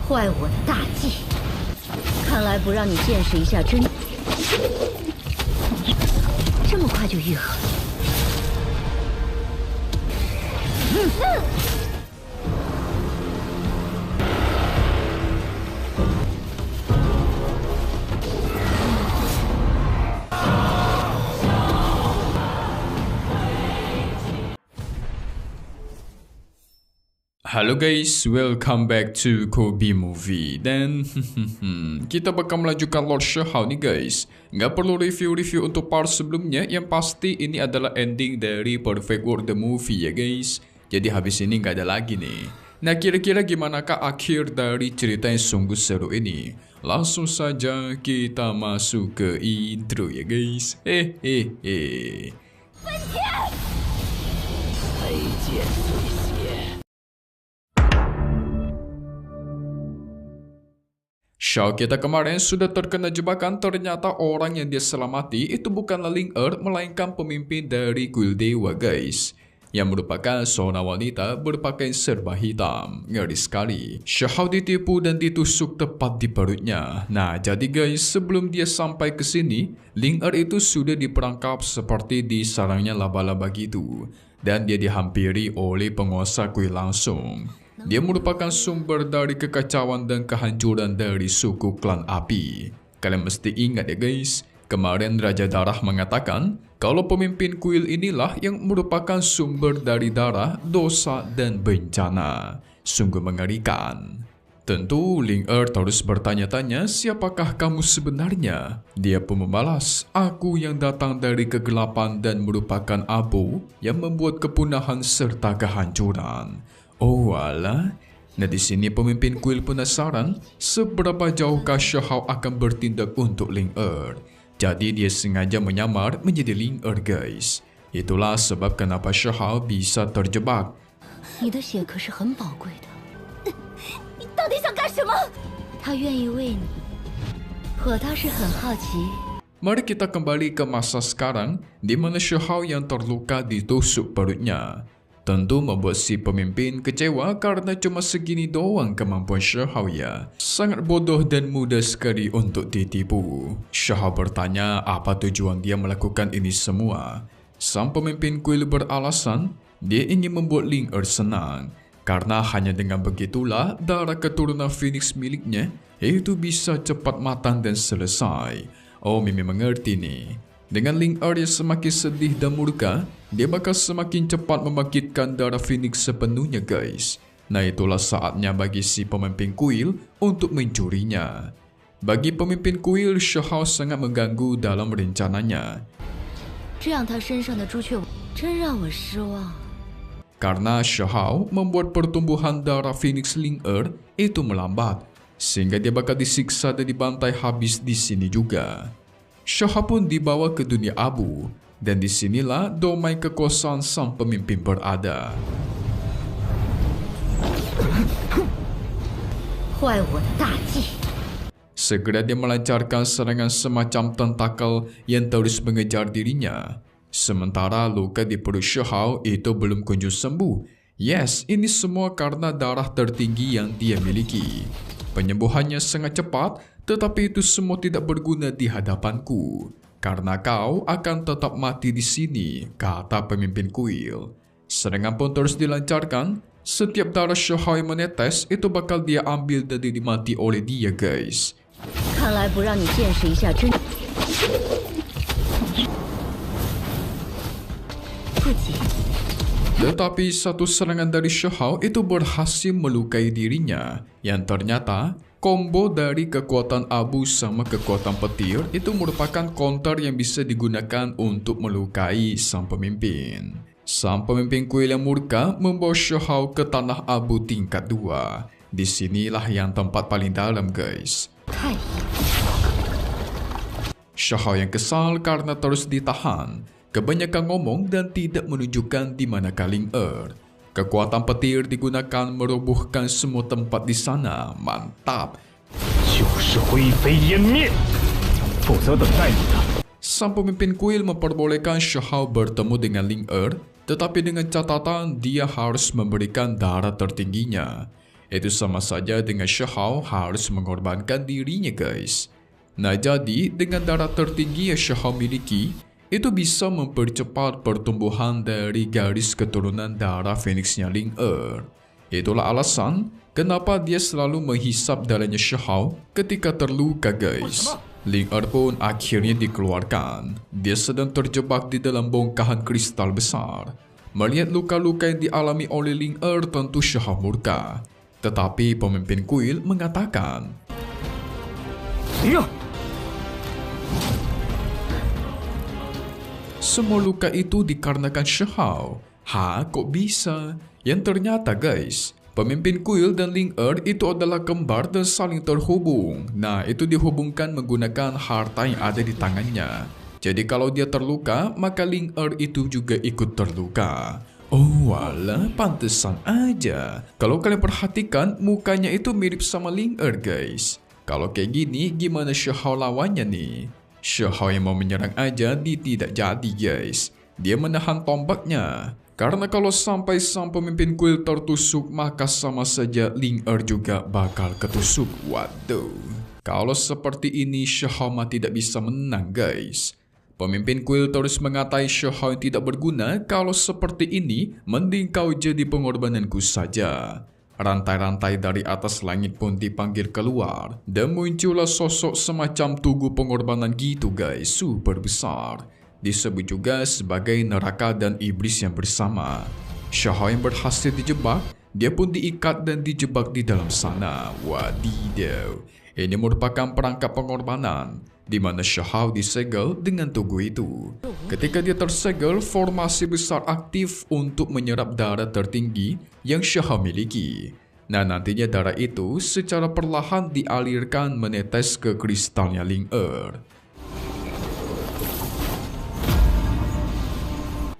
坏我的大计，看来不让你见识一下真，这么快就愈合。Halo guys, welcome back to Kobe Movie. Dan kita bakal melanjutkan Lord Xiahao nih guys. Nggak perlu review-review untuk part sebelumnya. Yang pasti ini adalah ending dari Perfect World the Movie ya guys. Jadi habis ini nggak ada lagi nih. Nah kira-kira gimanakah akhir dari cerita yang sungguh seru ini? Langsung saja kita masuk ke intro ya guys. Xiao kita kemarin sudah terkena jebakan. Ternyata orang yang dia selamati itu bukanlah Ling Er, melainkan pemimpin dari kuil dewa guys, yang merupakan seorang wanita berpakaian serba hitam. Ngeri sekali. Xiao ditipu dan ditusuk tepat di perutnya. Nah jadi guys, sebelum dia sampai ke sini, Ling Er itu sudah diperangkap seperti di sarangnya laba-laba gitu, dan dia dihampiri oleh penguasa kuil langsung. Dia merupakan sumber dari kekacauan dan kehancuran dari suku klan api. Kalian mesti ingat ya guys, kemarin Raja Darah mengatakan kalau pemimpin kuil inilah yang merupakan sumber dari darah, dosa, dan bencana. Sungguh mengerikan. Tentu Ling Er terus bertanya-tanya, siapakah kamu sebenarnya? Dia pun membalas, aku yang datang dari kegelapan dan merupakan abu yang membuat kepunahan serta kehancuran. Oh alah. Nah di sini pemimpin kuil penasaran seberapa jauhkah Xiahao akan bertindak untuk Ling Er. Jadi dia sengaja menyamar menjadi Ling Er guys. Itulah sebab kenapa Xiahao bisa terjebak. 你的血可是很宝贵的，你到底想干什么？他愿意为你，可他是很好奇。 Mari kita kembali ke masa sekarang, di mana Xiahao yang terluka ditusuk perutnya. Tentu membuat si pemimpin kecewa karena cuma segini doang kemampuan Xiahao ya. Sangat bodoh dan mudah sekali untuk ditipu. Xiahao bertanya apa tujuan dia melakukan ini semua. Sang pemimpin kuil beralasan dia ingin membuat Ling Er senang. Karena hanya dengan begitulah darah keturunan Phoenix miliknya itu bisa cepat matang dan selesai. Oh Mimi mengerti nih. Dengan Ling Er yang semakin sedih dan murka, dia bakal semakin cepat membangkitkan darah Phoenix sepenuhnya guys. Nah itulah saatnya bagi si pemimpin kuil untuk mencurinya. Bagi pemimpin kuil, Xiahao sangat mengganggu dalam rencananya. Karena Xiahao membuat pertumbuhan darah Phoenix Ling Er itu melambat, sehingga dia bakal disiksa dan dibantai habis di sini juga. Xiahao pun dibawa ke dunia abu, dan disinilah domain kekuasaan sang pemimpin berada. Segera dia melancarkan serangan semacam tentakel yang terus mengejar dirinya. Sementara luka di perut Xiahao itu belum kunjung sembuh. Yes, ini semua karena darah tertinggi yang dia miliki. Penyembuhannya sangat cepat, tetapi itu semua tidak berguna di hadapanku. Karena kau akan tetap mati di sini, kata pemimpin kuil. Serangan pun terus dilancarkan. Setiap darah Xiahao yang menetes itu bakal dia ambil dan dimati oleh dia guys. Tetapi satu serangan dari Xiahao itu berhasil melukai dirinya, yang ternyata combo dari kekuatan abu sama kekuatan petir itu merupakan counter yang bisa digunakan untuk melukai sang pemimpin. Sang pemimpin kuil yang murka membawa Xiahao ke tanah abu tingkat 2. Disinilah yang tempat paling dalam guys. Xiahao yang kesal karena terus ditahan, kebanyakan ngomong dan tidak menunjukkan di mana Ling Er. Kekuatan petir digunakan merobohkan semua tempat di sana. Mantap. Sang pemimpin kuil memperbolehkan Xiahao bertemu dengan Ling Er, tetapi dengan catatan dia harus memberikan darah tertingginya. Itu sama saja dengan Shahao harus mengorbankan dirinya guys. Nah jadi dengan darah tertinggi yang Shahao miliki, itu bisa mempercepat pertumbuhan dari garis keturunan darah Phoenixnya Ling Er. Itulah alasan kenapa dia selalu menghisap darahnya Shahao ketika terluka guys. Ling Er pun akhirnya dikeluarkan. Dia sedang terjebak di dalam bongkahan kristal besar. Melihat luka-luka yang dialami oleh Ling Er, tentu Shahao murka. Tetapi pemimpin kuil mengatakan, semua luka itu dikarenakan Shahao. Kok bisa? Yang ternyata guys, pemimpin kuil dan Ling Er itu adalah kembar dan saling terhubung. Nah, itu dihubungkan menggunakan harta yang ada di tangannya. Jadi kalau dia terluka, maka Ling Er itu juga ikut terluka. Oh walah, pantesan aja. Kalau kalian perhatikan, mukanya itu mirip sama Ling Er guys. Kalau kayak gini, gimana Shahao lawannya nih? Shahao yang mau menyerang aja tidak jadi guys. Dia menahan tombaknya. Karena kalau sampai sang pemimpin kuil tertusuk, maka sama saja Ling Er juga bakal ketusuk. Waduh. Kalau seperti ini, Shahao mah tidak bisa menang guys. Pemimpin kuil terus mengatai Shahao yang tidak berguna. Kalau seperti ini, mending kau jadi pengorbananku saja. Rantai-rantai dari atas langit pun dipanggil keluar. Dan muncullah sosok semacam tugu pengorbanan gitu guys, super besar. Disebut juga sebagai neraka dan iblis yang bersama. Shahao yang berhasil dijebak, dia pun diikat dan dijebak di dalam sana. Wadidaw. Ini merupakan perangkap pengorbanan, di mana Shahao disegel dengan tugu itu. Ketika dia tersegel, formasi besar aktif untuk menyerap darah tertinggi yang Shahao miliki. Nah, nantinya darah itu secara perlahan dialirkan menetes ke kristalnya Ling Er.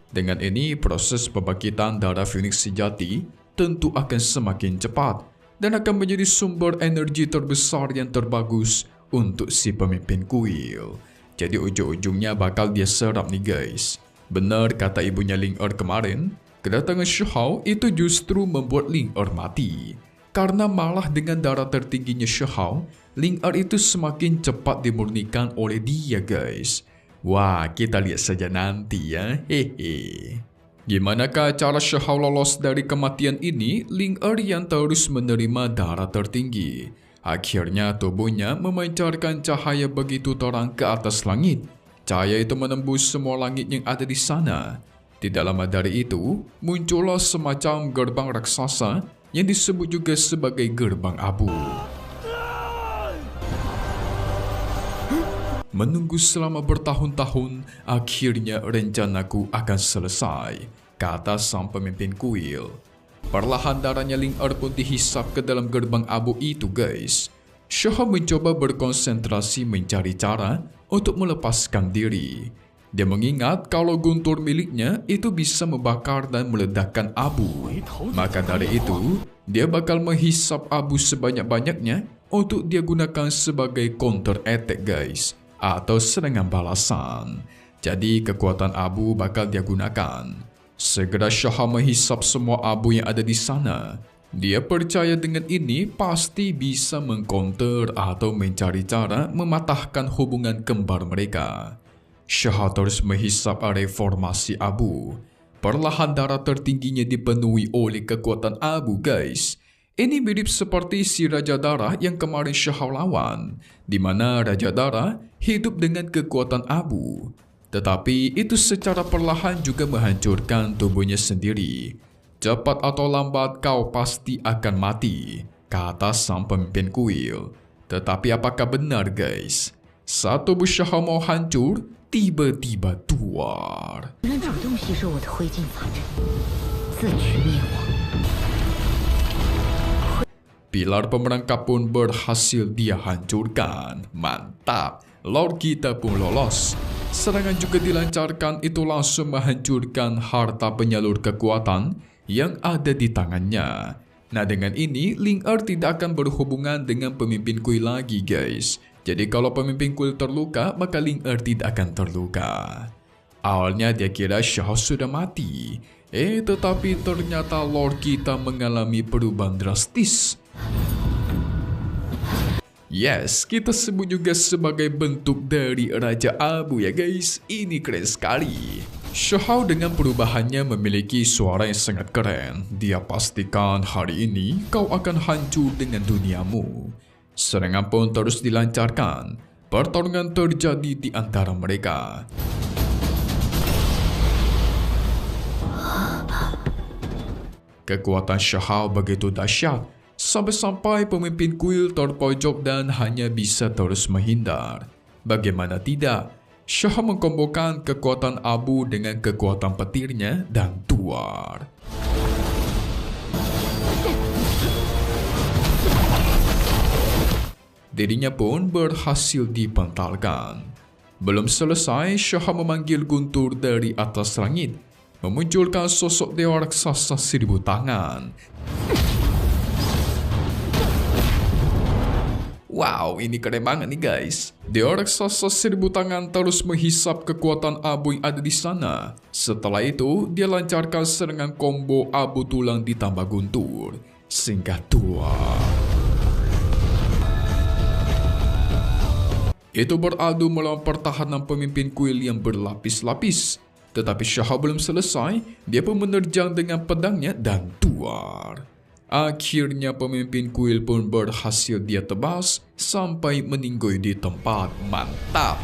Dengan ini, proses pembangkitan darah Phoenix sejati tentu akan semakin cepat dan akan menjadi sumber energi terbesar yang terbagus untuk si pemimpin kuil. Jadi ujung-ujungnya bakal dia serap nih guys. Benar kata ibunya Ling Er kemarin, kedatangan Shahao itu justru membuat Ling Er mati. Karena malah dengan darah tertingginya Shahao, Ling Er itu semakin cepat dimurnikan oleh dia guys. Wah, kita lihat saja nanti ya. Hehe. Gimanakah cara Shahao lolos dari kematian ini? Ling Er yang terus menerima darah tertinggi. Akhirnya tubuhnya memancarkan cahaya begitu terang ke atas langit. Cahaya itu menembus semua langit yang ada di sana. Tidak lama dari itu, muncullah semacam gerbang raksasa yang disebut juga sebagai gerbang abu. Menunggu selama bertahun-tahun, akhirnya rencanaku akan selesai, kata sang pemimpin kuil. Perlahan darahnya Ling Er pun dihisap ke dalam gerbang abu itu guys. Shahao mencoba berkonsentrasi mencari cara untuk melepaskan diri. Dia mengingat kalau guntur miliknya itu bisa membakar dan meledakkan abu. Maka dari itu, dia bakal menghisap abu sebanyak-banyaknya untuk dia gunakan sebagai counter attack guys, atau serangan balasan. Jadi kekuatan abu bakal dia gunakan. Segera Shahao menghisap semua abu yang ada di sana. Dia percaya dengan ini pasti bisa mengcounter atau mencari cara mematahkan hubungan kembar mereka. Shahao terus menghisap area formasi abu. Perlahan darah tertingginya dipenuhi oleh kekuatan abu guys. Ini mirip seperti si Raja Darah yang kemarin Shahao lawan, di mana Raja Darah hidup dengan kekuatan abu. Tetapi itu secara perlahan juga menghancurkan tubuhnya sendiri. Cepat atau lambat kau pasti akan mati, kata sang pemimpin kuil. Tetapi apakah benar guys? Saat tubuh Shahao mau hancur, tiba-tiba keluar. Pilar pemerangkap pun berhasil dia hancurkan. Mantap, Lord kita pun lolos. Serangan juga dilancarkan, itu langsung menghancurkan harta penyalur kekuatan yang ada di tangannya. Nah, dengan ini Ling Er tidak akan berhubungan dengan pemimpin kuil lagi guys. Jadi kalau pemimpin kuil terluka, maka Ling Er tidak akan terluka. Awalnya dia kira Shahao sudah mati. Tetapi ternyata Lord kita mengalami perubahan drastis. Yes, kita sebut juga sebagai bentuk dari Raja Abu ya guys. Ini keren sekali. Shahao dengan perubahannya memiliki suara yang sangat keren. Dia pastikan hari ini kau akan hancur dengan duniamu. Serangan pun terus dilancarkan. Pertarungan terjadi di antara mereka. Kekuatan Shahao begitu dahsyat, sampai-sampai pemimpin kuil terpojok dan hanya bisa terus menghindar. Bagaimana tidak, Shahao mengkombokan kekuatan abu dengan kekuatan petirnya dan tuar. Dirinya pun berhasil dipentalkan. Belum selesai, Shahao memanggil guntur dari atas langit, memunculkan sosok dewa raksasa 1000 tangan. Wow, ini keren banget nih guys. Dewa raksasa 1000 tangan terus menghisap kekuatan abu yang ada di sana. Setelah itu, dia lancarkan serangan combo abu tulang ditambah guntur. Singkat tua. Itu beradu melawan pertahanan pemimpin kuil yang berlapis-lapis. Tetapi Shahao belum selesai, dia pun menerjang dengan pedangnya dan tuar. Akhirnya pemimpin kuil pun berhasil dia tebas sampai meninggoy di tempat. Mantap.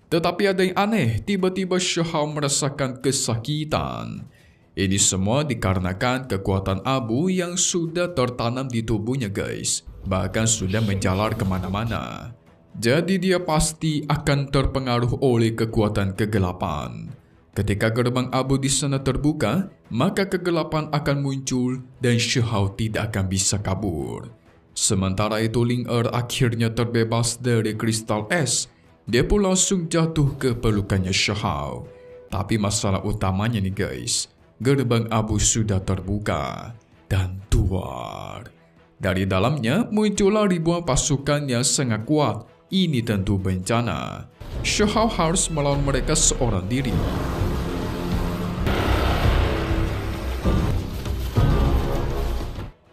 Tetapi ada yang aneh, tiba-tiba Shahao merasakan kesakitan. Ini semua dikarenakan kekuatan abu yang sudah tertanam di tubuhnya guys. Bahkan sudah menjalar kemana-mana. Jadi dia pasti akan terpengaruh oleh kekuatan kegelapan. Ketika gerbang abu di sana terbuka, maka kegelapan akan muncul dan Shahao tidak akan bisa kabur. Sementara itu Ling Er akhirnya terbebas dari kristal es. Dia pun langsung jatuh ke pelukannya Shahao. Tapi masalah utamanya nih guys, gerbang abu sudah terbuka dan tuar. Dari dalamnya muncullah ribuan pasukan yang sangat kuat. Ini tentu bencana. Shahao harus melawan mereka seorang diri.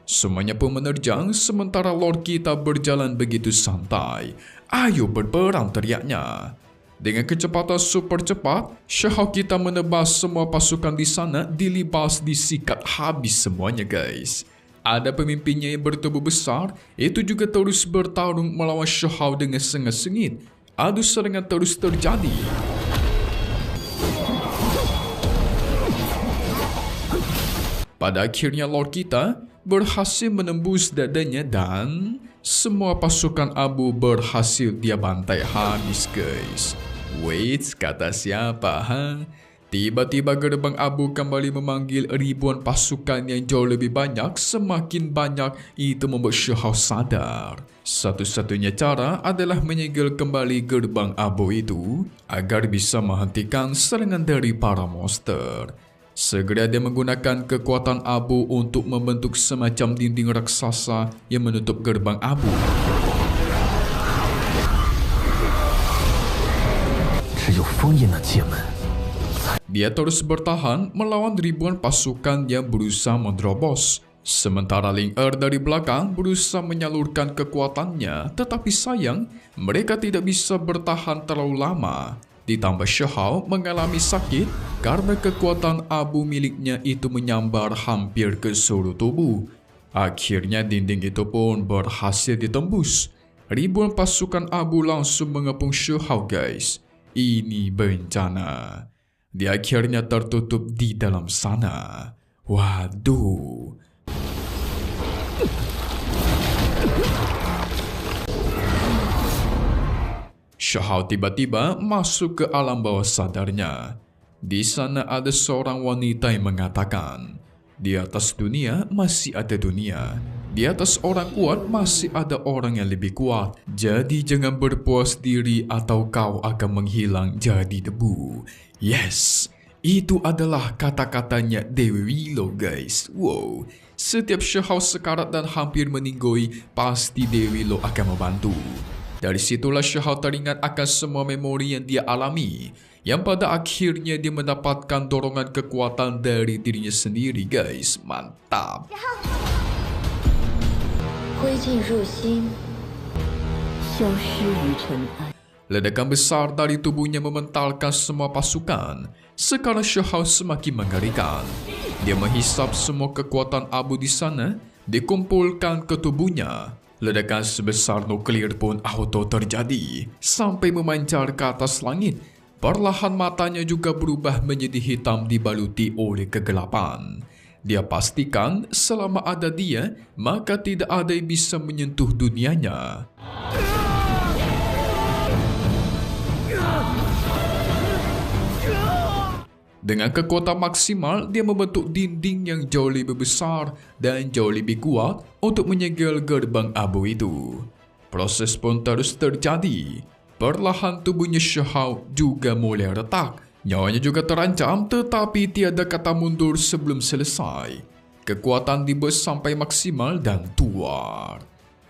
Semuanya pun menerjang sementara Lord kita berjalan begitu santai. Ayo berperang, teriaknya. Dengan kecepatan super cepat, Shahao kita menebas semua pasukan di sana, dilibas, disikat habis semuanya guys. Ada pemimpinnya yang bertubuh besar, itu juga terus bertarung melawan Shahao dengan sangat sengit. Adu serangan terus terjadi. Pada akhirnya Lord kita berhasil menembus dadanya dan semua pasukan abu berhasil dia bantai habis guys. Wait, kata siapa ha? Tiba-tiba gerbang abu kembali memanggil ribuan pasukan yang jauh lebih banyak. Semakin banyak itu membuat Shahao sadar. Satu-satunya cara adalah menyegel kembali gerbang abu itu agar bisa menghentikan serangan dari para monster. Segera dia menggunakan kekuatan abu untuk membentuk semacam dinding raksasa yang menutup gerbang abu. Dia terus bertahan melawan ribuan pasukan yang berusaha menerobos. Sementara Ling Er dari belakang berusaha menyalurkan kekuatannya, tetapi sayang mereka tidak bisa bertahan terlalu lama. Ditambah Shahao mengalami sakit karena kekuatan abu miliknya itu menyambar hampir ke seluruh tubuh. Akhirnya dinding itu pun berhasil ditembus. Ribuan pasukan abu langsung mengepung Shahao guys. Ini bencana. Dia akhirnya tertutup di dalam sana. Waduh. Shahao tiba-tiba masuk ke alam bawah sadarnya. Di sana ada seorang wanita yang mengatakan, di atas dunia masih ada dunia. Di atas orang kuat masih ada orang yang lebih kuat. Jadi jangan berpuas diri atau kau akan menghilang jadi debu. Yes, itu adalah kata-katanya Dewi Willow guys. Wow, setiap Shahao sekarat dan hampir meninggoy, pasti Dewi Willow akan membantu. Dari situlah Shahao teringat akan semua memori yang dia alami, yang pada akhirnya dia mendapatkan dorongan kekuatan dari dirinya sendiri, guys. Mantap. Ledakan besar dari tubuhnya mementalkan semua pasukan. Sekarang Shahao semakin mengerikan. Dia menghisap semua kekuatan abu di sana, dikumpulkan ke tubuhnya. Ledakan sebesar nuklir pun auto terjadi, sampai memancar ke atas langit. Perlahan matanya juga berubah menjadi hitam dibaluti oleh kegelapan. Dia pastikan selama ada dia, maka tidak ada yang bisa menyentuh dunianya. Dengan kekuatan maksimal, dia membentuk dinding yang jauh lebih besar dan jauh lebih kuat untuk menyegel gerbang abu itu. Proses pun terus terjadi. Perlahan tubuhnya Shahao juga mulai retak. Nyawanya juga terancam, tetapi tiada kata mundur sebelum selesai. Kekuatan dibuat sampai maksimal dan tuar.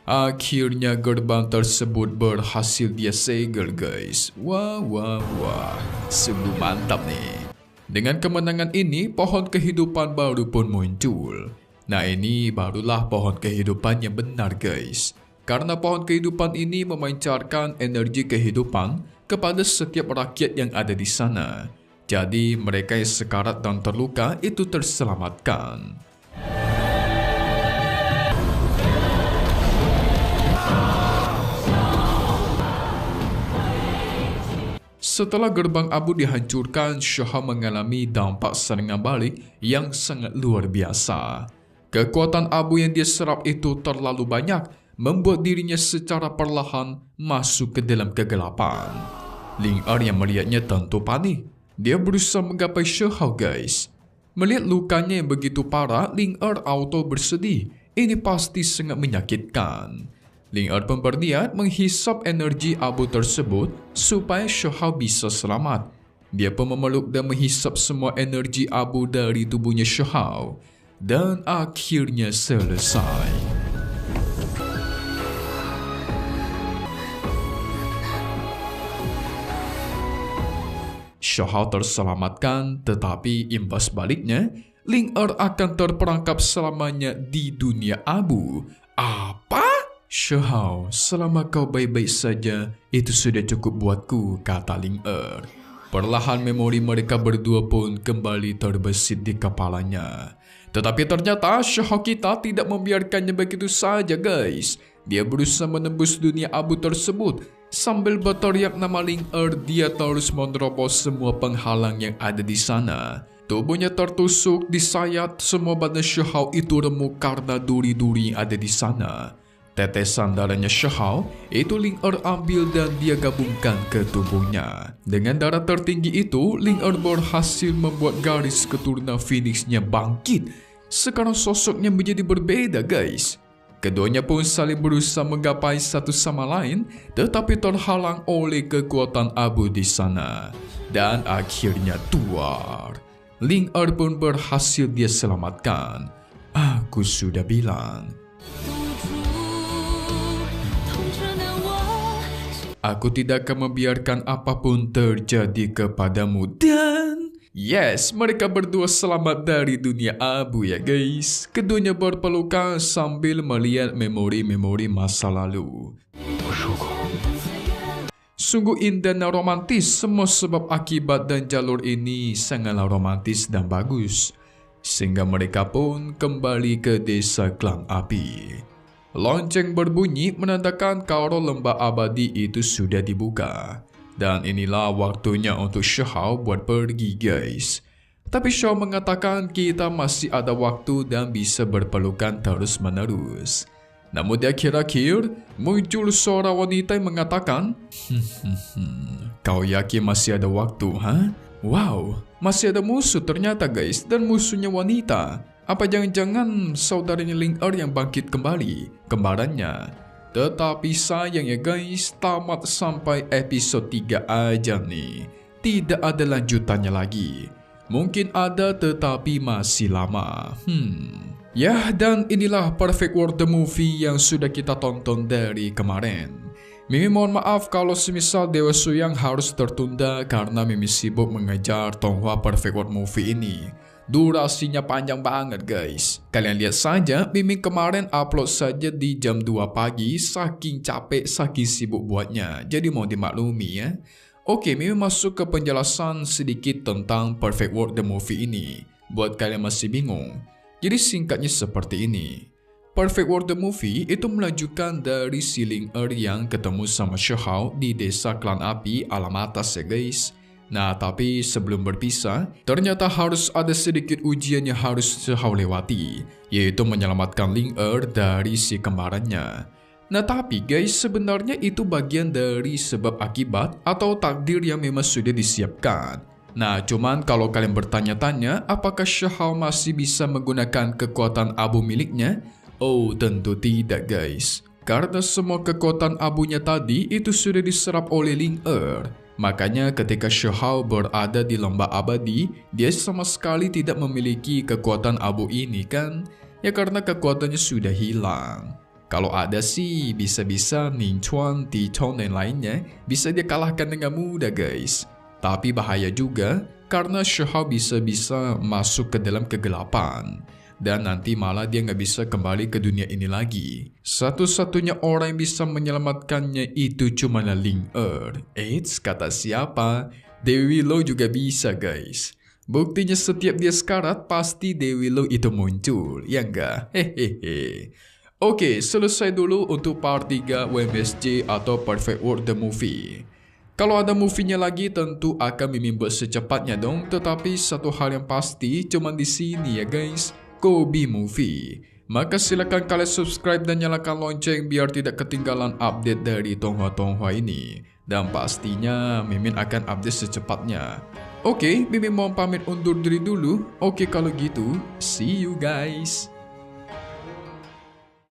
Akhirnya gerbang tersebut berhasil dia segel, guys. Wah, sungguh mantap nih. Dengan kemenangan ini, pohon kehidupan baru pun muncul. Nah, ini barulah pohon kehidupan yang benar, guys. Karena pohon kehidupan ini memancarkan energi kehidupan kepada setiap rakyat yang ada di sana. Jadi, mereka yang sekarat dan terluka itu terselamatkan. Setelah gerbang abu dihancurkan, Shahao mengalami dampak serangan balik yang sangat luar biasa. Kekuatan abu yang dia serap itu terlalu banyak, membuat dirinya secara perlahan masuk ke dalam kegelapan. Ling Er yang melihatnya tentu panik. Dia berusaha menggapai Shahao, guys. Melihat lukanya yang begitu parah, Ling Er auto bersedih. Ini pasti sangat menyakitkan. Ling Er pun berniat menghisap energi abu tersebut supaya Shahao bisa selamat. Dia pun memeluk dan menghisap semua energi abu dari tubuhnya Shahao. Dan akhirnya selesai. Shahao terselamatkan, tetapi imbas baliknya, Ling Er akan terperangkap selamanya di dunia abu. Apa? Shahao, selama kau baik-baik saja, itu sudah cukup buatku, kata Ling Er. Perlahan memori mereka berdua pun kembali terbesit di kepalanya. Tetapi ternyata Shahao kita tidak membiarkannya begitu saja, guys. Dia berusaha menembus dunia abu tersebut. Sambil berteriak nama Ling Er, dia terus menerobos semua penghalang yang ada di sana. Tubuhnya tertusuk, disayat, semua badan Shahao itu remuk karena duri-duri yang ada di sana. Tetesan darahnya Shahao itu Ling Er ambil dan dia gabungkan ke tubuhnya. Dengan darah tertinggi itu, Ling Er berhasil membuat garis keturunan Phoenix-nya bangkit. Sekarang sosoknya menjadi berbeda, guys. Keduanya pun saling berusaha menggapai satu sama lain, tetapi terhalang oleh kekuatan abu di sana. Dan akhirnya tuar. Ling Er pun berhasil dia selamatkan. Aku sudah bilang. Aku tidak akan membiarkan apapun terjadi kepadamu. Dan yes, mereka berdua selamat dari dunia abu ya, guys. Keduanya berpelukan sambil melihat memori-memori masa lalu. Sungguh indah dan romantis. Semua sebab akibat dan jalur ini sangatlah romantis dan bagus. Sehingga mereka pun kembali ke desa Klang Api. Lonceng berbunyi menandakan kalau lembah abadi itu sudah dibuka. Dan inilah waktunya untuk Shahao buat pergi, guys. Tapi Shahao mengatakan kita masih ada waktu dan bisa berpelukan terus-menerus. Namun di akhir-akhir muncul suara wanita yang mengatakan, kau yakin masih ada waktu, ha? Wow, masih ada musuh ternyata, guys, dan musuhnya wanita. Apa jangan-jangan saudaranya Ling Er yang bangkit kembali, kembarannya? Tetapi sayang ya, guys, tamat sampai episode 3 aja nih. Tidak ada lanjutannya lagi. Mungkin ada tetapi masih lama. Ya, dan inilah Perfect World the Movie yang sudah kita tonton dari kemarin. Mimin mohon maaf kalau semisal Dewa Suyang harus tertunda karena Mimin sibuk mengejar Tonghua Perfect World Movie ini. Durasinya panjang banget guys. Kalian lihat saja, Mimin kemarin upload saja di jam 2 pagi, saking capek, saking sibuk buatnya. Jadi mau dimaklumi ya. Oke, Mimin masuk ke penjelasan sedikit tentang Perfect World The Movie ini. Buat kalian masih bingung. Jadi singkatnya seperti ini. Perfect World The Movie itu melanjutkan dari si Ling yang ketemu sama Shihao di desa klan api alam atas ya guys. Nah tapi sebelum berpisah, ternyata harus ada sedikit ujian yang harus Shihao lewati, yaitu menyelamatkan Ling dari si kembarannya. Nah tapi guys, sebenarnya itu bagian dari sebab akibat atau takdir yang memang sudah disiapkan. Nah cuman kalau kalian bertanya-tanya apakah Shihao masih bisa menggunakan kekuatan abu miliknya? Oh tentu tidak guys, karena semua kekuatan abunya tadi itu sudah diserap oleh Ling Makanya ketika Shihao berada di lembah abadi, dia sama sekali tidak memiliki kekuatan abu ini kan? Ya karena kekuatannya sudah hilang. Kalau ada sih, bisa-bisa Ning Chuan, Ti Chong dan lainnya bisa dia kalahkan dengan mudah guys. Tapi bahaya juga, karena Shihao bisa-bisa masuk ke dalam kegelapan. Dan nanti malah dia nggak bisa kembali ke dunia ini lagi. Satu-satunya orang yang bisa menyelamatkannya itu cuma Ling Eits, kata siapa? Dewi Lo juga bisa guys. Buktinya setiap dia sekarat pasti Dewi Lo itu muncul, ya enggak? Hehehe. Oke, selesai dulu untuk part 3 WMSJ atau Perfect World The Movie. Kalau ada movie-nya lagi tentu akan Mimin buat secepatnya dong. Tetapi satu hal yang pasti cuma di sini ya guys, Kobe Movie. Maka silakan kalian subscribe dan nyalakan lonceng biar tidak ketinggalan update dari Tonghua-Tonghua ini. Dan pastinya Mimin akan update secepatnya. Oke, Mimin mau pamit undur diri dulu. Oke kalau gitu, see you guys.